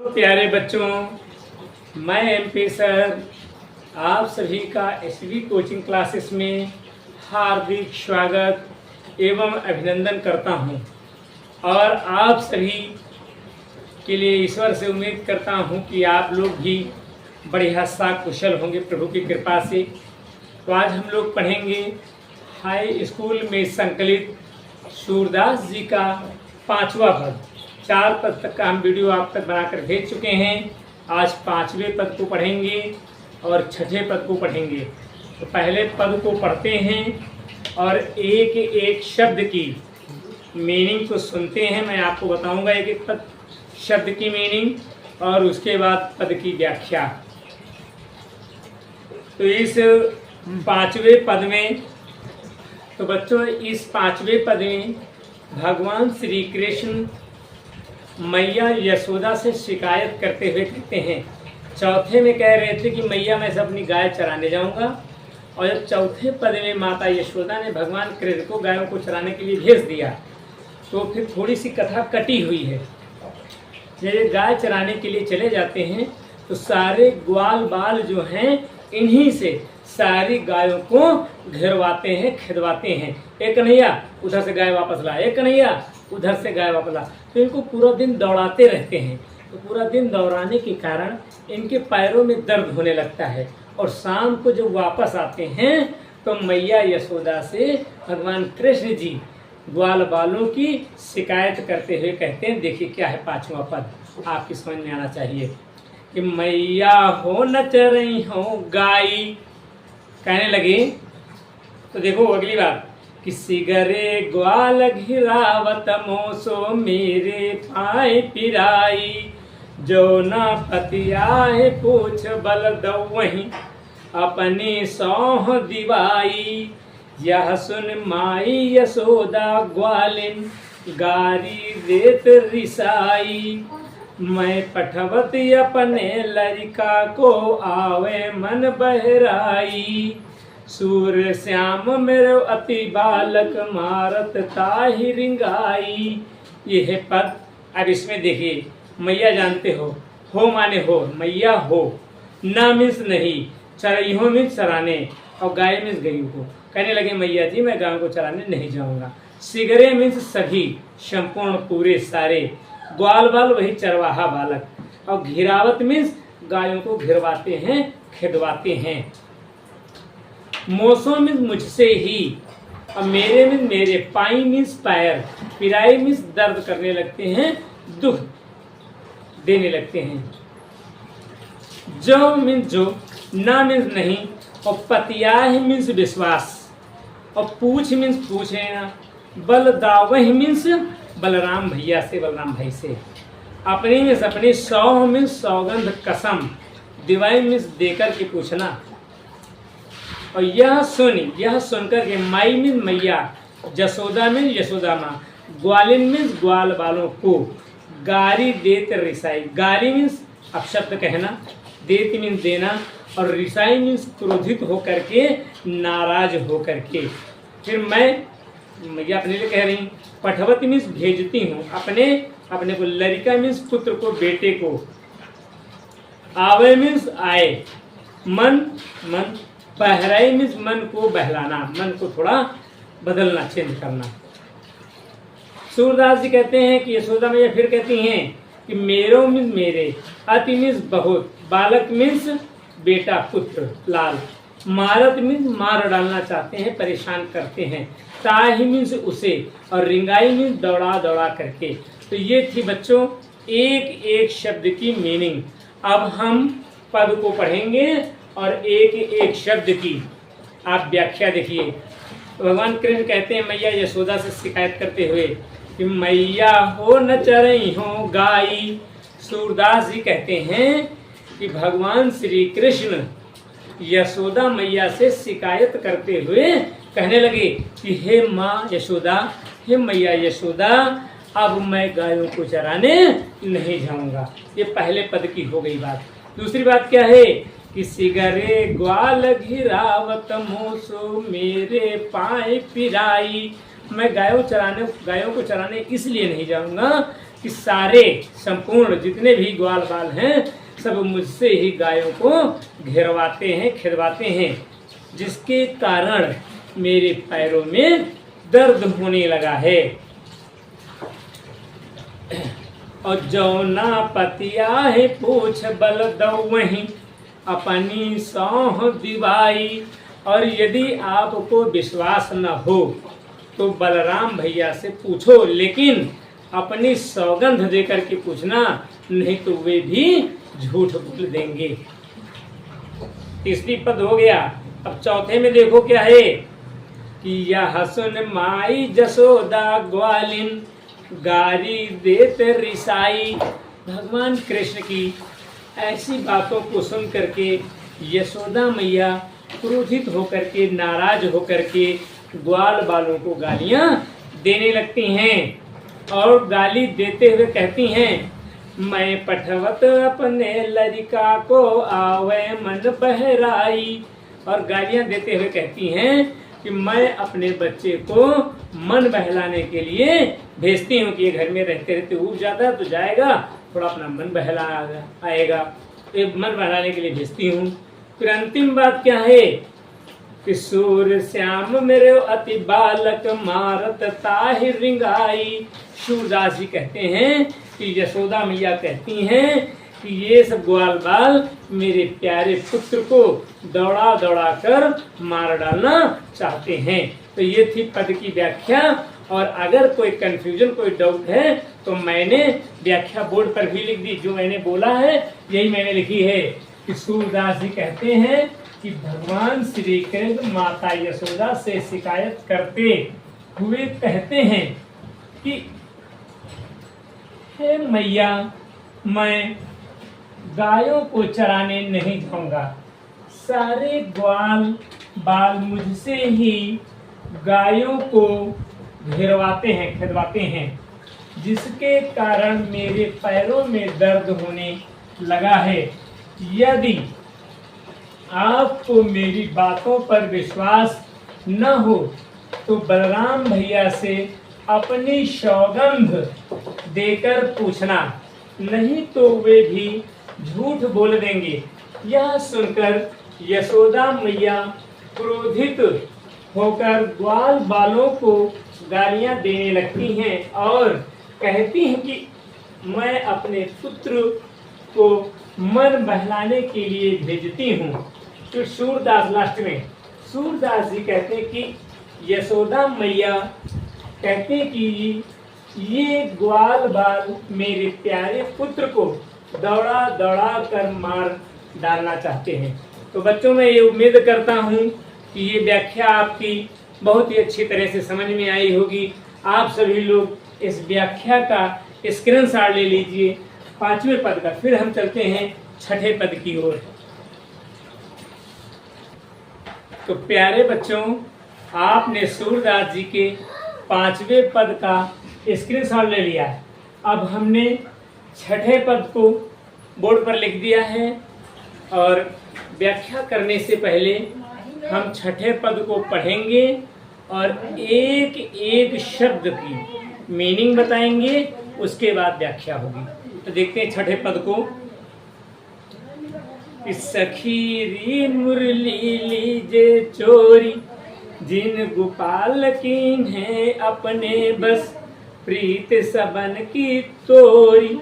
प्यारे बच्चों, मैं एमपी सर आप सभी का एसवी कोचिंग क्लासेस में हार्दिक स्वागत एवं अभिनंदन करता हूं और आप सभी के लिए ईश्वर से उम्मीद करता हूं कि आप लोग भी बढ़िया सा कुशल होंगे प्रभु की कृपा से। तो आज हम लोग पढ़ेंगे हाई स्कूल में संकलित सूरदास जी का 5वां पद। 4 पद तक का हम वीडियो आप तक बनाकर भेज चुके हैं। आज 5वें पद को पढ़ेंगे और 6ठे पद को पढ़ेंगे। तो पहले पद को पढ़ते हैं और एक एक शब्द की मीनिंग को सुनते हैं। मैं आपको बताऊंगा एक एक पद शब्द की मीनिंग और उसके बाद पद की व्याख्या। तो इस 5वें पद में तो बच्चों इस 5वें पद में भगवान श्री कृष्ण मैया यशोदा से शिकायत करते हुए कहते हैं। चौथे में कह रहे थे कि मैया मैं अपनी गाय चराने जाऊंगा, और जब चौथे पद में माता यशोदा ने भगवान कृष्ण को गायों को चराने के लिए भेज दिया तो फिर थोड़ी सी कथा कटी हुई है। जब गाय चराने के लिए चले जाते हैं तो सारे ग्वाल बाल जो हैं इन्हीं से सारी गायों को घेरवाते हैं, खिदवाते हैं। एक कन्हैया उधर से गाय वापस ला, एक कन्हैया उधर से गाय वापस ला। तो इनको पूरा दिन दौड़ाते रहते हैं। तो पूरा दिन दौड़ाने के कारण इनके पैरों में दर्द होने लगता है और शाम को जब वापस आते हैं तो मैया यशोदा से भगवान कृष्ण जी ग्वाल बालों की शिकायत करते हुए कहते हैं। देखिए क्या है 5वां पद, आपकी समझ में आना चाहिए कि मैया हो न चरई हो गाई, कहने लगे। तो देखो अगली बात कि सिगरे ग्वाल घिरावत मोसो मेरे पाए पिराई, जो न पतियाए पूछ बल दो वहीं अपनी सौह दिवाई। यह सुन माई यशोदा ग्वालिन गारी देत रिसाई, मैं पठवत अपने लड़का को आवे मन बहराई। सूर श्याम मेरो अति बालक मारत ताहि रिंगाई। ये है पद। अब इसमें देखिए मैया जानते हो माने हो, मैया हो, ना मीन्स नहीं, चरई हो मीन्स चराने, और गाय मीन्स गई हो। कहने लगे मैया जी मैं गायों को चराने नहीं जाऊंगा। सिगरे मीन्स सभी, संपूर्ण, पूरे, सारे। ग्वाल बाल वही चरवाहा बालक, और घिरावत मीन्स गायों को घिरवाते हैं, खिदवाते हैं। मोसो मीन्स मुझसे ही, और मेरे मीन्स मेरे, पाई मीन्स पैर, पिराई मीन्स दर्द करने लगते हैं, दुख देने लगते हैं। जो मीन्स जो, ना मीन्स नहीं, और पतियाह मीन्स विश्वास, और पूछ मीन्स पूछ लेना, बल दावह मीन्स बलराम भैया से, बलराम भाई से। अपनी मीन्स अपनी, सौह मीन्स सौगंध कसम, दिवाई मीन्स देकर के पूछना। और यह सुनकर के, माई मीन्स मैया, जसोदा मीन्स यशोदा माँ, ग्वालिन मीन्स ग्वाल बालों को, गारी देत रिसाई। गारी मीन्स अपशब्द कहना, देत मीन्स देना, और रिसाई मीन्स क्रोधित होकर के, नाराज होकर के। फिर मैया अपने लिए कह रही, पठवती मीन्स भेजती हूँ अपने को, लड़का मीन्स पुत्र को, बेटे को, आवे मीन्स आए, मन बहराई मीन्स मन को बहलाना, मन को थोड़ा बदलना, चेंज करना। सूरदास जी कहते हैं कि यशोदा मैया फिर कहती हैं कि मेरो मीन्स मेरे, अति मीन्स बहुत, बालक मीन्स बेटा, पुत्र, लाल, मारत मीन्स मार डालना चाहते हैं, परेशान करते हैं, ताहि मीन्स उसे, और रिंगाई मीन्स दौड़ा दौड़ा करके। तो ये थी बच्चों एक एक शब्द की मीनिंग। अब हम पद को पढ़ेंगे और एक एक शब्द की आप व्याख्या देखिए। तो भगवान कृष्ण कहते हैं मैया यशोदा से शिकायत करते हुए कि मैया हो न चरई हो गाई। सूरदास जी कहते हैं कि भगवान श्री कृष्ण यशोदा मैया से शिकायत करते हुए कहने लगे कि हे माँ यशोदा, हे मैया यशोदा, अब मैं गायों को चराने नहीं जाऊंगा। ये पहले पद की हो गई बात। दूसरी बात क्या है कि सिगरे ग्वाल घिरावत मोसो मेरे पाए पिराई। मैं गायों को चराने इसलिए नहीं जाऊंगा कि सारे संपूर्ण जितने भी ग्वाल बाल हैं सब मुझसे ही गायों को घेरवाते हैं, खिलवाते हैं, जिसके कारण मेरे पैरों में दर्द होने लगा है। और जौना पतिया है पूछ बल दो वहीं अपनी सौह दिवाई। और यदि आपको विश्वास न हो तो बलराम भैया से पूछो, लेकिन अपनी सौगंध देकर के पूछना, नहीं तो वे भी झूठ बोल देंगे। तीसरी पद हो गया। अब चौथे में देखो क्या है कि यह सुन माई जसोदा ग्वालिन गारी देत रिसाई। भगवान कृष्ण की ऐसी बातों को सुन करके यशोदा मैया क्रोधित होकर के, नाराज होकर के ग्वाल बालों को गालियां देने लगती हैं और गाली देते हुए कहती हैं, मैं पठवत अपने लड़का को आवे मन बहराई। और गालियां देते हुए कहती हैं कि मैं अपने बच्चे को मन बहलाने के लिए भेजती हूँ कि ये घर में रहते रहते ऊब जाता है तो जाएगा, थोड़ा अपना मन बहला आएगा, ये मन बहलाने के लिए भेजती हूँ। फिर अंतिम बात क्या है कि सूर श्याम मेरे अति बालक मारत ताहिर रिंगाई। सूरदास जी कहते हैं कि यशोदा मैया कहती हैं कि ये सब ग्वाल बाल मेरे प्यारे पुत्र को दौड़ा दौड़ा कर मार डालना चाहते हैं। तो ये थी पद की व्याख्या। और अगर कोई कंफ्यूजन, कोई डाउट है तो मैंने व्याख्या बोर्ड पर भी लिख दी। जो मैंने बोला है यही मैंने लिखी है कि सूरदास जी कहते हैं कि भगवान श्री कृष्ण माता यशोदा से शिकायत करते हुए कहते हैं कि हे मैया, मैं गायों को चराने नहीं जाऊंगा, सारे ग्वाल बाल मुझसे ही गायों को घेरवाते हैं, खिलवाते हैं, जिसके कारण मेरे पैरों में दर्द होने लगा है। यदि आपको मेरी बातों पर विश्वास न हो तो बलराम भैया से अपनी सौगंध देकर पूछना, नहीं तो वे भी झूठ बोल देंगे। यह सुनकर यशोदा मैया क्रोधित होकर ग्वाल बालों को गालियां देने लगती हैं और कहती हैं कि मैं अपने पुत्र को मन बहलाने के लिए भेजती हूँ। तो सूरदास लास्ट में सूरदास जी कहते हैं कि यशोदा मैया कहते हैं कि ये ग्वाल बाल मेरे प्यारे पुत्र को दौड़ा दौड़ा कर मार डालना चाहते हैं। तो बच्चों, मैं ये उम्मीद करता हूँ कि ये व्याख्या आपकी बहुत ही अच्छी तरह से समझ में आई होगी। आप सभी लोग इस व्याख्या का स्क्रीनशॉट ले लीजिए 5वें पद का। फिर हम चलते हैं 6ठे पद की ओर। तो प्यारे बच्चों, आपने सूरदास जी के 5वें पद का स्क्रीनशॉट ले लिया है। अब हमने 6ठे पद को बोर्ड पर लिख दिया है और व्याख्या करने से पहले हम 6ठे पद को पढ़ेंगे और एक एक शब्द की मीनिंग बताएंगे, उसके बाद व्याख्या होगी। तो देखते हैं 6ठे पद को। सखी री मुरली लीजे चोरी, जिन गोपाल कीन है अपने बस, प्रीत सबन की तोरी।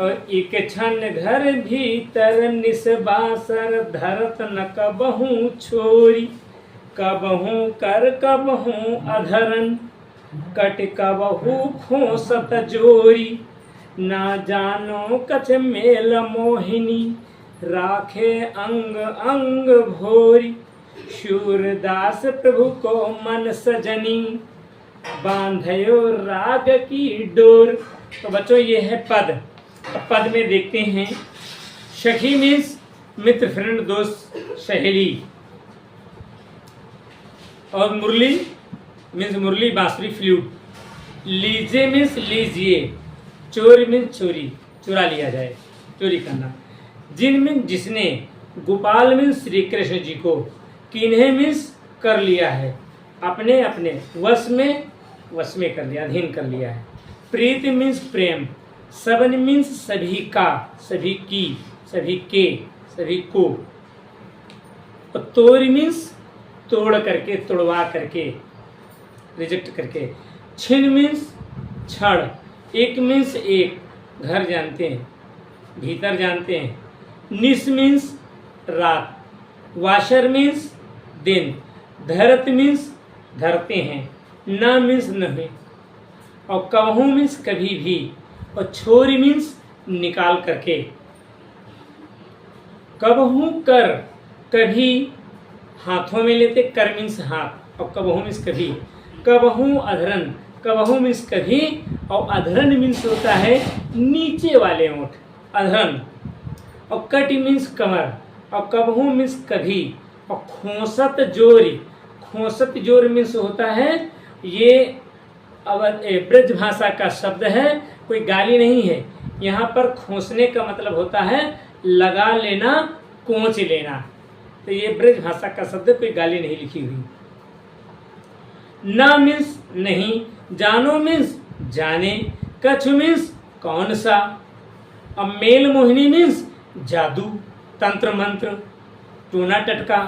और एक क्षण घर भीतर निसबासर, धरत न कबहू छोरी। कबहू कर कबहू अधरन, कट कबहू खोसत जोरी। ना जानो कछ मेल मोहिनी, राखे अंग अंग भोरी। सूरदास प्रभु को मन सजनी, बांधयो राग की डोर। तो बच्चों, ये है पद। पद में देखते हैं, सखी मीन्स मित्र, फ्रेंड, दोस्त, सहेली। और मुरली मीन्स मुरली, बांसुरी, फ्लूट। लीजे मीन्स लीजिए। चोरी मीन्स चोरी, चुरा लिया जाए, चोरी करना। जिन मीन्स जिसने। गोपाल मीन्स श्री कृष्ण जी को। किन्हे मीन्स कर लिया है, अपने अपने वश में कर लिया, अधीन कर लिया है। प्रीति मीन्स प्रेम। सबन मीन्स सभी का, सभी की, सभी के, सभी को। और तोड़ मीन्स तोड़ करके, तोड़वा करके, रिजेक्ट करके। छिन मीन्स छड़। एक मीन्स एक, घर जानते हैं, भीतर जानते हैं। निस मीन्स रात। वाशर मीन्स दिन। धरत मीन्स धरते हैं। ना मीन्स नहीं। और कबहू मीन्स कभी भी। और छोरी मीन्स निकाल करके। कबहू कर, कभी हाथों में लेते, कर मीन्स हाथ, और कबहू मीन्स कभी। कबहू अधरन, कबहू मीन्स कभी, और अधरन मीन्स होता है नीचे वाले ओंठ, अधरन। और कट मीन्स कमर, और कबहू मीन्स कभी। और खोसत जोरी, खोसत जोर मीन्स होता है, ये ब्रज भाषा का शब्द है, कोई गाली नहीं है। यहाँ पर खोसने का मतलब होता है लगा लेना, कोंच लेना। तो ये ब्रज भाषा का शब्द, कोई गाली नहीं लिखी हुई। ना मीन्स नहीं। जानो मीन्स जाने। कछ मीन्स कौन सा। अब मेल मोहिनी मीन्स जादू, तंत्र मंत्र, टूना टटका।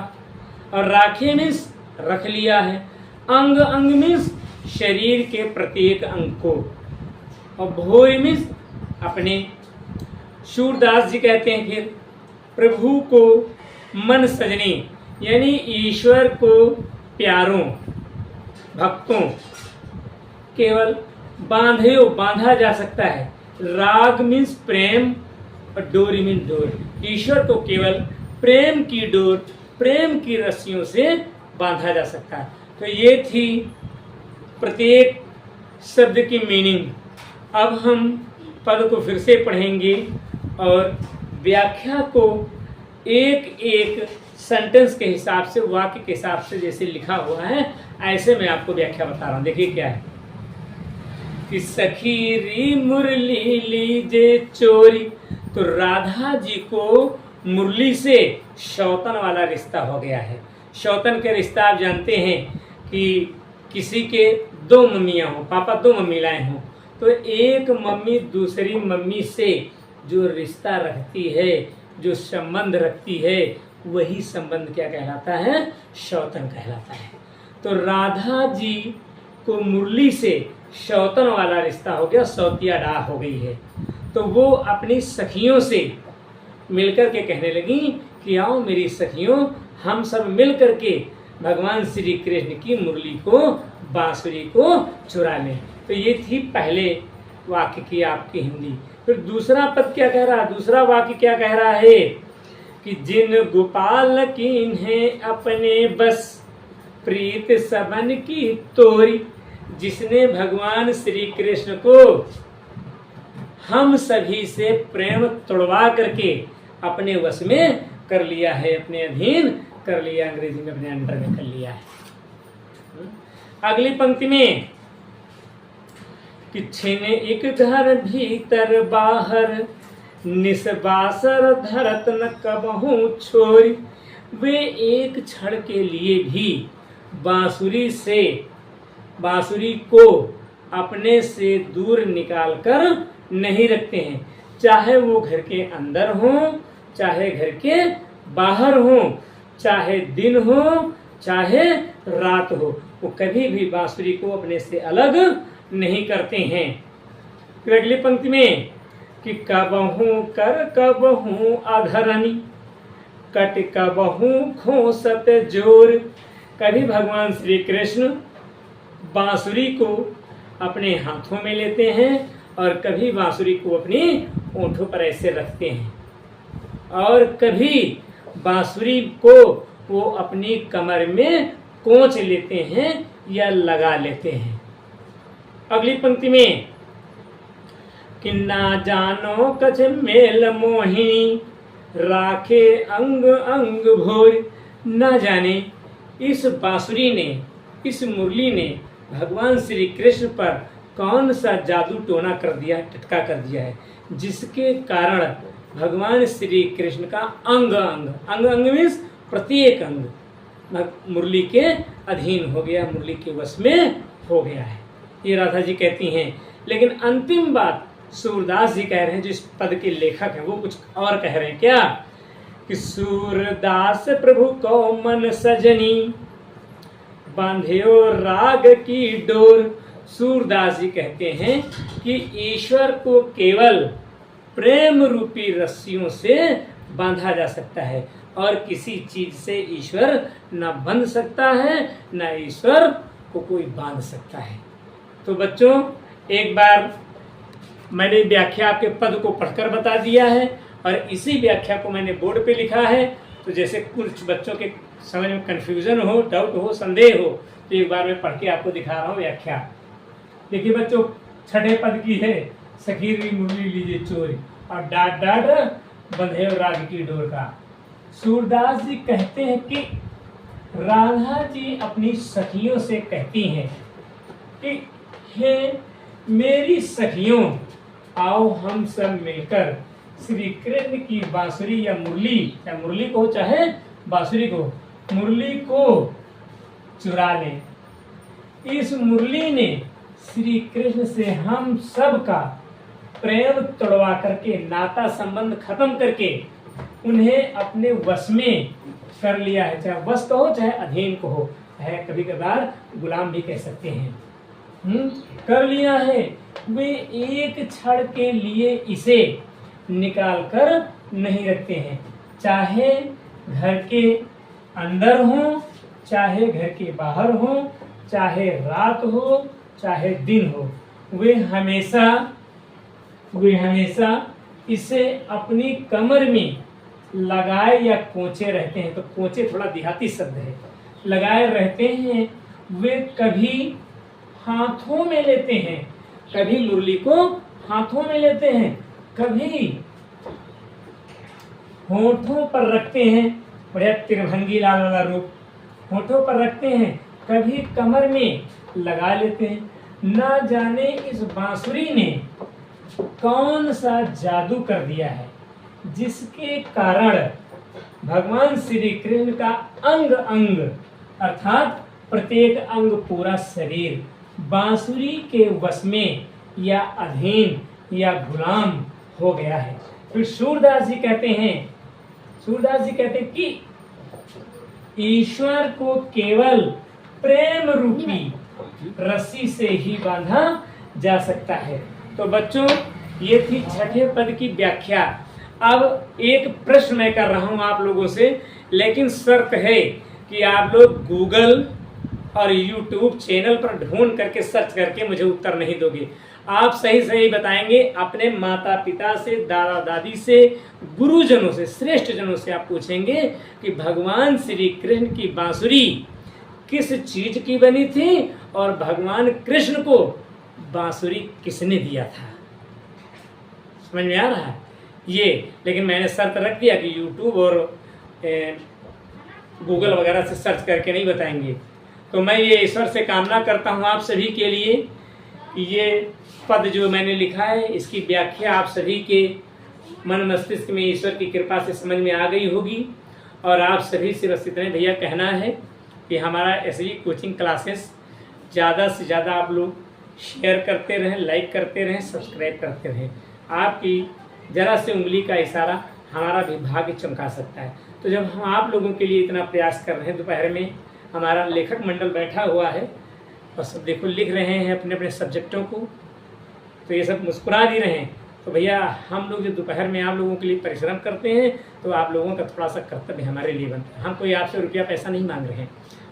और राखे मीन्स रख लिया है। अंग अंग मीन्स शरीर के प्रत्येक अंग को। और भोर मीन्स अपने। सूरदास जी कहते हैं फिर, प्रभु को मन सजने, यानी ईश्वर को प्यारों, भक्तों केवल बांधे, बांधा जा सकता है। राग मीन्स प्रेम, और डोरी मीन्स डोर। ईश्वर को केवल प्रेम की डोर, प्रेम की रस्सियों से बांधा जा सकता है। तो ये थी प्रत्येक शब्द की मीनिंग। अब हम पद को फिर से पढ़ेंगे और व्याख्या को एक एक सेंटेंस के हिसाब से, वाक्य के हिसाब से जैसे लिखा हुआ है ऐसे मैं आपको व्याख्या बता रहा हूं। देखिए क्या है कि सखी री मुरली लीजे चोरी। तो राधा जी को मुरली से शौतन वाला रिश्ता हो गया है। शौतन के रिश्ता आप जानते हैं कि किसी के दो मम्मियाँ हों, पापा दो मम्मी लाए हों, तो एक मम्मी दूसरी मम्मी से जो रिश्ता रखती है, जो संबंध रखती है, वही संबंध क्या कहलाता है? शौतन कहलाता है। तो राधा जी को मुरली से शौतन वाला रिश्ता हो गया, सौतिया डाह हो गई है। तो वो अपनी सखियों से मिलकर के कहने लगी कि आओ मेरी सखियों, हम सब मिल करके भगवान श्री कृष्ण की मुरली को, बांसुरी को चुरा लें। तो ये थी पहले वाक्य की आपकी हिंदी। फिर दूसरा पद क्या कह रहा है? दूसरा वाक्य क्या कह रहा है कि जिन गोपाल कीन्हे अपने बस, प्रीत सबन की तोरी। जिसने भगवान श्री कृष्ण को हम सभी से प्रेम तोड़वा करके अपने वश में कर लिया है, अपने अधीन कर लिया, अंग्रेजी में अपने अंडर में कर लिया है। अगली पंक्ति में कि छिने एक घर भीतर बाहर, निसबासर धरत न कबहू छोरी। वे एक क्षण के लिए भी बांसुरी को अपने से दूर निकाल कर नहीं रखते हैं, चाहे वो घर के अंदर हो, चाहे घर के बाहर हो, चाहे दिन हो, चाहे रात हो, वो कभी भी बांसुरी को अपने से अलग नहीं करते हैं। फिर अगली पंक्ति में कि कबहू कर कबहू अधरनी, कट कबहू खोसत जोर। कभी भगवान श्री कृष्ण बांसुरी को अपने हाथों में लेते हैं और कभी बांसुरी को अपनी ओंठों पर ऐसे रखते हैं, और कभी बांसुरी को वो अपनी कमर में कोंच लेते हैं या लगा लेते हैं। अगली पंक्ति में कि ना जानो कछ मेल मोहिनी, राखे अंग अंग भोर। ना जाने इस बांसुरी ने, इस मुरली ने भगवान श्री कृष्ण पर कौन सा जादू टोना कर दिया, टटका कर दिया है, जिसके कारण भगवान श्री कृष्ण का अंग अंग, अंग अंग मीन्स प्रत्येक अंग मुरली के अधीन हो गया, मुरली के वश में हो गया है। ये राधा जी कहती हैं। लेकिन अंतिम बात सूरदास जी कह रहे हैं, जो इस पद के लेखक हैं, वो कुछ और कह रहे हैं क्या कि सूरदास प्रभु को मन सजनी बांधियो राग की डोर। सूरदास जी कहते हैं कि ईश्वर को केवल प्रेम रूपी रस्सियों से बांधा जा सकता है और किसी चीज से ईश्वर न बंध सकता है, न ईश्वर को कोई बांध सकता है। तो बच्चों, एक बार मैंने व्याख्या आपके पद को पढ़कर बता दिया है और इसी व्याख्या को मैंने बोर्ड पे लिखा है। तो जैसे कुछ बच्चों के समझ में कन्फ्यूजन हो, डाउट हो, संदेह हो, तो एक बार मैं पढ़ के आपको दिखा रहा हूँ व्याख्या। देखिए बच्चों, छठे पद की है, सखीरी मुरली लीजिए चोरी और डाट डाट बंधे राग की डोर का। सूरदास जी कहते हैं कि राधा जी अपनी सखियों से कहती हैं कि हे मेरी सखियों, आओ हम सब मिलकर श्री कृष्ण की बांसुरी या मुरली को चाहे बांसुरी को, मुरली को चुरा लें। इस मुरली ने श्री कृष्ण से हम सब का प्रेम तोड़वा करके, नाता संबंध खत्म करके उन्हें अपने वश में कर लिया है। चाहे वश कहो चाहे अधीन कहो, चाहे कभी कभार गुलाम भी कह सकते हैं। कर लिया है। वे एक क्षण के लिए इसे निकाल कर नहीं रखते हैं, चाहे घर के अंदर हो, चाहे घर के बाहर हो, चाहे रात हो, चाहे दिन हो, वे हमेशा इसे अपनी कमर में लगाए या कोचे रहते हैं। तो कोचे थोड़ा देहाती शब्द है, लगाए रहते हैं। वे कभी हाथों में लेते हैं, कभी मुरली को हाथों में लेते हैं, कभी होठों पर रखते हैं, बढ़िया त्रिभंगी लाल वाला रूप, होठों पर रखते हैं, कभी कमर में लगा लेते हैं। ना जाने इस बांसुरी ने कौन सा जादू कर दिया है, जिसके कारण भगवान श्री कृष्ण का अंग अंग अर्थात प्रत्येक अंग, पूरा शरीर बांसुरी के वश में या अधीन या गुलाम हो गया है। फिर सूरदास जी कहते हैं कि ईश्वर को केवल प्रेम रूपी रस्सी से ही बांधा जा सकता है। तो बच्चों, ये थी छठे पद की व्याख्या। अब एक प्रश्न मैं कर रहा हूं आप लोगों से, लेकिन शर्त है कि आप लोग गूगल और यूट्यूब चैनल पर ढूंढ करके सर्च करके मुझे उत्तर नहीं दोगे। आप सही सही बताएंगे। अपने माता पिता से, दादा दादी से, गुरुजनों से, श्रेष्ठ जनों से आप पूछेंगे कि भगवान श्री कृष्ण की बांसुरी किस चीज की बनी थी और भगवान कृष्ण को बांसुरी किसने दिया था। समझ में आ रहा है ये? लेकिन मैंने शर्त रख दिया कि यूट्यूब और गूगल वगैरह से सर्च करके नहीं बताएंगे। तो मैं ये ईश्वर से कामना करता हूँ आप सभी के लिए कि ये पद जो मैंने लिखा है, इसकी व्याख्या आप सभी के मन मस्तिष्क में ईश्वर की कृपा से समझ में आ गई होगी। और आप सभी से बस इतने भैया कहना है कि हमारा एसवी कोचिंग क्लासेस ज़्यादा से ज़्यादा आप लोग शेयर करते रहें, लाइक करते रहें, सब्सक्राइब करते रहें। आपकी ज़रा से उंगली का इशारा हमारा भी भाग्य चमका सकता है। तो जब हम आप लोगों के लिए इतना प्रयास कर रहे हैं, दोपहर में हमारा लेखक मंडल बैठा हुआ है और सब देखो लिख रहे हैं अपने अपने सब्जेक्टों को, तो ये सब मुस्कुरा भी रहे हैं। तो भैया हम लोग जो दोपहर में आप लोगों के लिए परिश्रम करते हैं, तो आप लोगों का थोड़ा सा कर्तव्य हमारे लिए बनता है। हम कोई आपसे रुपया पैसा नहीं मांग रहे हैं,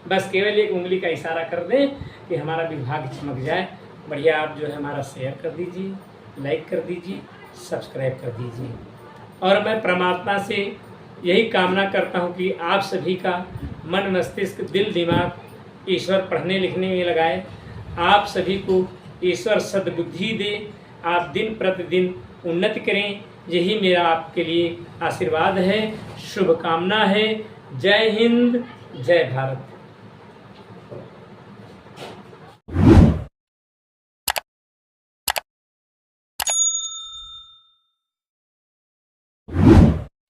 बस केवल एक उंगली का इशारा कर दें कि हमारा विभाग चमक जाए। बढ़िया आप जो है हमारा शेयर कर दीजिए, लाइक कर दीजिए, सब्सक्राइब कर दीजिए। और मैं परमात्मा से यही कामना करता हूँ कि आप सभी का मन मस्तिष्क दिल दिमाग ईश्वर पढ़ने लिखने में लगाए। आप सभी को ईश्वर सद्बुद्धि दे, आप दिन प्रतिदिन उन्नति करें, यही मेरा आपके लिए आशीर्वाद है, शुभकामना है। जय हिंद, जय भारत।